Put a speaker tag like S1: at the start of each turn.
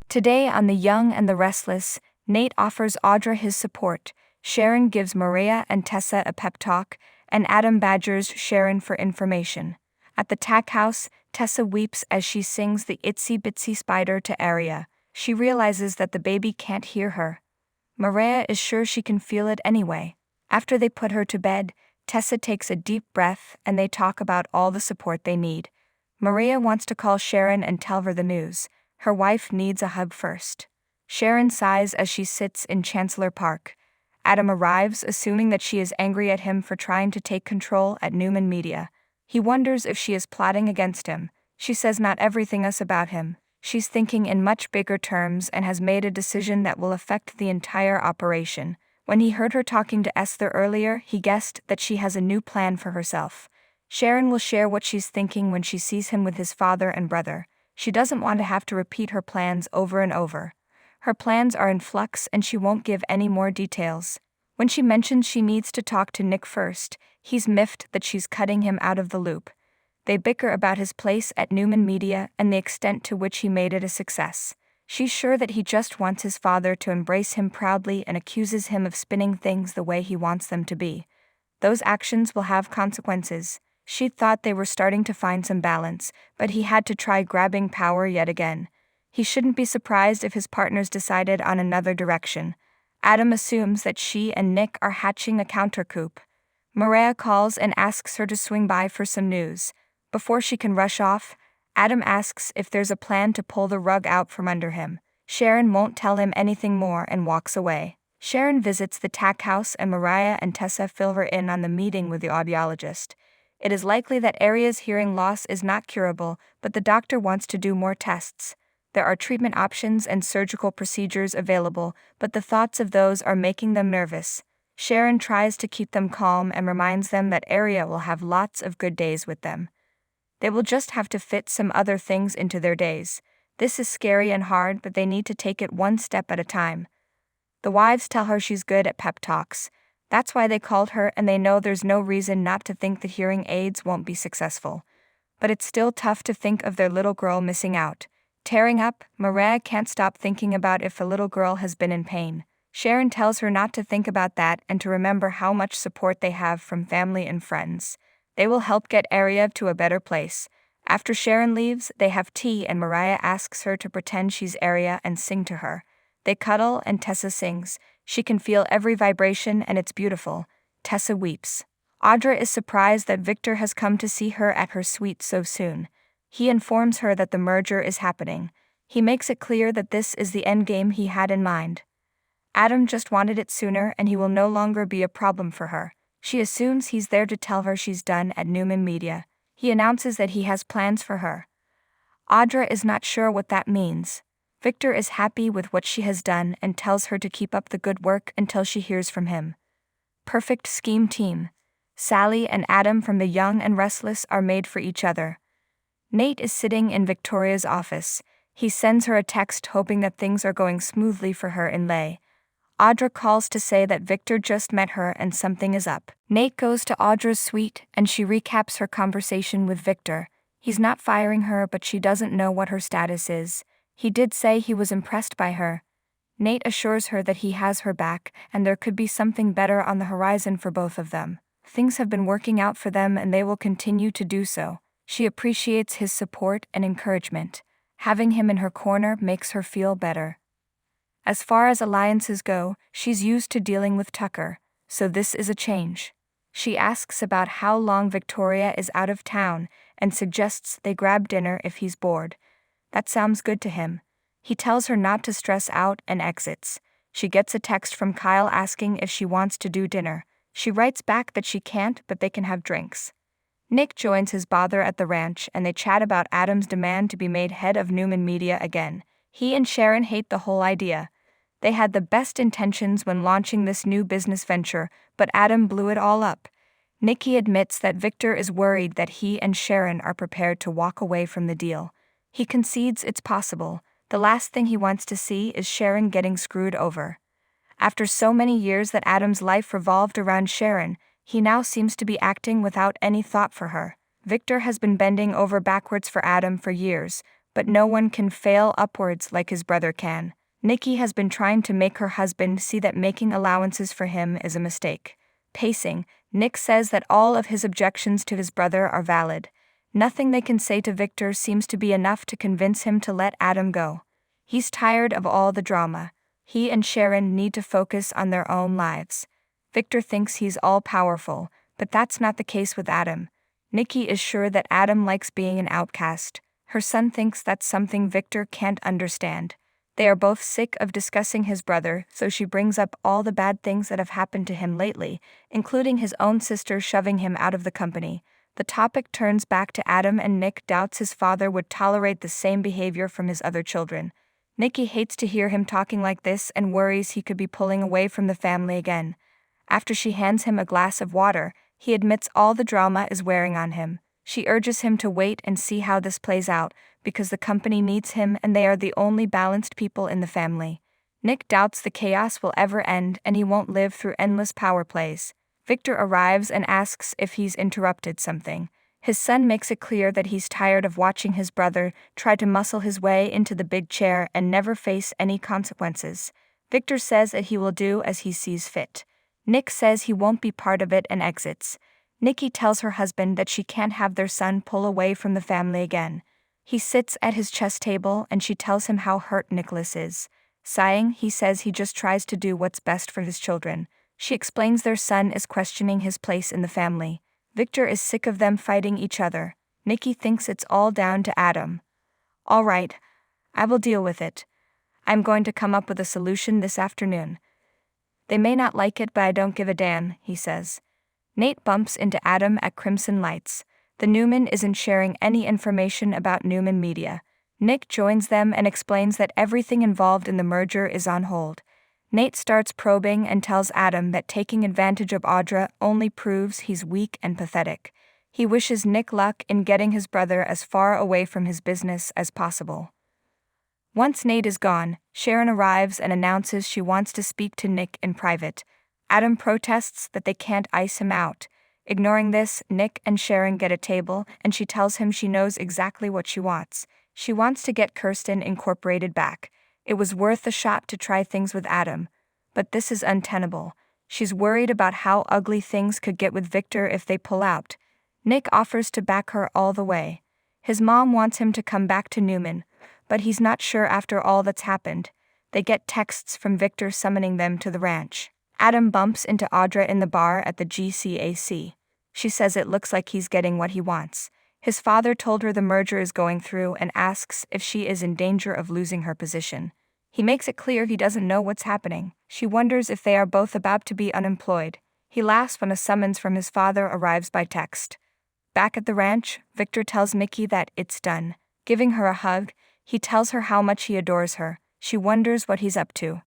S1: Today on The Young and the Restless, Nate offers Audra his support, Sharon gives Maria and Tessa a pep talk, and Adam badgers Sharon for information. At the tack house, Tessa weeps as she sings the Itsy Bitsy Spider to Aria. She realizes that the baby can't hear her. Maria is sure she can feel it anyway. After they put her to bed, Tessa takes a deep breath and they talk about all the support they need. Maria wants to call Sharon and tell her the news. Her wife needs a hug first. Sharon sighs as she sits in Chancellor Park. Adam arrives, assuming that she is angry at him for trying to take control at Newman Media. He wonders if she is plotting against him. She says not everything is about him. She's thinking in much bigger terms and has made a decision that will affect the entire operation. When he heard her talking to Esther earlier, he guessed that she has a new plan for herself. Sharon will share what she's thinking when she sees him with his father and brother. She doesn't want to have to repeat her plans over and over. Her plans are in flux and she won't give any more details. When she mentions she needs to talk to Nick first, he's miffed that she's cutting him out of the loop. They bicker about his place at Newman Media and the extent to which he made it a success. She's sure that he just wants his father to embrace him proudly and accuses him of spinning things the way he wants them to be. Those actions will have consequences. She thought they were starting to find some balance, but he had to try grabbing power yet again. He shouldn't be surprised if his partners decided on another direction. Adam assumes that she and Nick are hatching a counter-coup. Maria calls and asks her to swing by for some news. Before she can rush off, Adam asks if there's a plan to pull the rug out from under him. Sharon won't tell him anything more and walks away. Sharon visits the tack house and Maria and Tessa fill her in on the meeting with the audiologist. It is likely that Aria's hearing loss is not curable, but the doctor wants to do more tests. There are treatment options and surgical procedures available, but the thoughts of those are making them nervous. Sharon tries to keep them calm and reminds them that Aria will have lots of good days with them. They will just have to fit some other things into their days. This is scary and hard, but they need to take it one step at a time. The wives tell her she's good at pep talks. That's why they called her, and they know there's no reason not to think the hearing aids won't be successful. But it's still tough to think of their little girl missing out. Tearing up, Maria can't stop thinking about if a little girl has been in pain. Sharon tells her not to think about that and to remember how much support they have from family and friends. They will help get Aria to a better place. After Sharon leaves, they have tea and Maria asks her to pretend she's Aria and sing to her. They cuddle and Tessa sings. She can feel every vibration and it's beautiful. Tessa weeps. Audra is surprised that Victor has come to see her at her suite so soon. He informs her that the merger is happening. He makes it clear that this is the endgame he had in mind. Adam just wanted it sooner and he will no longer be a problem for her. She assumes he's there to tell her she's done at Newman Media. He announces that he has plans for her. Audra is not sure what that means. Victor is happy with what she has done and tells her to keep up the good work until she hears from him. Perfect scheme team. Sally and Adam from The Young and Restless are made for each other. Nate is sitting in Victoria's office. He sends her a text hoping that things are going smoothly for her in Lay. Audra calls to say that Victor just met her and something is up. Nate goes to Audra's suite and she recaps her conversation with Victor. He's not firing her, but she doesn't know what her status is. He did say he was impressed by her. Nate assures her that he has her back and there could be something better on the horizon for both of them. Things have been working out for them and they will continue to do so. She appreciates his support and encouragement. Having him in her corner makes her feel better. As far as alliances go, she's used to dealing with Tucker, so this is a change. She asks about how long Victoria is out of town and suggests they grab dinner if he's bored. That sounds good to him. He tells her not to stress out and exits. She gets a text from Kyle asking if she wants to do dinner. She writes back that she can't, but they can have drinks. Nick joins his bother at the ranch and they chat about Adam's demand to be made head of Newman Media again. He and Sharon hate the whole idea. They had the best intentions when launching this new business venture, but Adam blew it all up. Nikki admits that Victor is worried that he and Sharon are prepared to walk away from the deal. He concedes it's possible. The last thing he wants to see is Sharon getting screwed over. After so many years that Adam's life revolved around Sharon, he now seems to be acting without any thought for her. Victor has been bending over backwards for Adam for years, but no one can fail upwards like his brother can. Nikki has been trying to make her husband see that making allowances for him is a mistake. Pacing, Nick says that all of his objections to his brother are valid. Nothing they can say to Victor seems to be enough to convince him to let Adam go. He's tired of all the drama. He and Sharon need to focus on their own lives. Victor thinks he's all-powerful, but that's not the case with Adam. Nikki is sure that Adam likes being an outcast. Her son thinks that's something Victor can't understand. They are both sick of discussing his brother, so she brings up all the bad things that have happened to him lately, including his own sister shoving him out of the company. The topic turns back to Adam, and Nick doubts his father would tolerate the same behavior from his other children. Nikki hates to hear him talking like this and worries he could be pulling away from the family again. After she hands him a glass of water, he admits all the drama is wearing on him. She urges him to wait and see how this plays out, because the company needs him and they are the only balanced people in the family. Nick doubts the chaos will ever end and he won't live through endless power plays. Victor arrives and asks if he's interrupted something. His son makes it clear that he's tired of watching his brother try to muscle his way into the big chair and never face any consequences. Victor says that he will do as he sees fit. Nick says he won't be part of it and exits. Nikki tells her husband that she can't have their son pull away from the family again. He sits at his chess table and she tells him how hurt Nicholas is. Sighing, he says he just tries to do what's best for his children. She explains their son is questioning his place in the family. Victor is sick of them fighting each other. Nikki thinks it's all down to Adam. All right, I will deal with it. I'm going to come up with a solution this afternoon. They may not like it, but I don't give a damn, he says. Nate bumps into Adam at Crimson Lights. The Newman isn't sharing any information about Newman Media. Nick joins them and explains that everything involved in the merger is on hold. Nate starts probing and tells Adam that taking advantage of Audra only proves he's weak and pathetic. He wishes Nick luck in getting his brother as far away from his business as possible. Once Nate is gone, Sharon arrives and announces she wants to speak to Nick in private. Adam protests that they can't ice him out. Ignoring this, Nick and Sharon get a table and she tells him she knows exactly what she wants. She wants to get Kirsten Incorporated back. It was worth a shot to try things with Adam. But this is untenable. She's worried about how ugly things could get with Victor if they pull out. Nick offers to back her all the way. His mom wants him to come back to Newman, but he's not sure after all that's happened. They get texts from Victor summoning them to the ranch. Adam bumps into Audra in the bar at the GCAC. She says it looks like he's getting what he wants. His father told her the merger is going through and asks if she is in danger of losing her position. He makes it clear he doesn't know what's happening. She wonders if they are both about to be unemployed. He laughs when a summons from his father arrives by text. Back at the ranch, Victor tells Mickey that it's done. Giving her a hug, he tells her how much he adores her. She wonders what he's up to.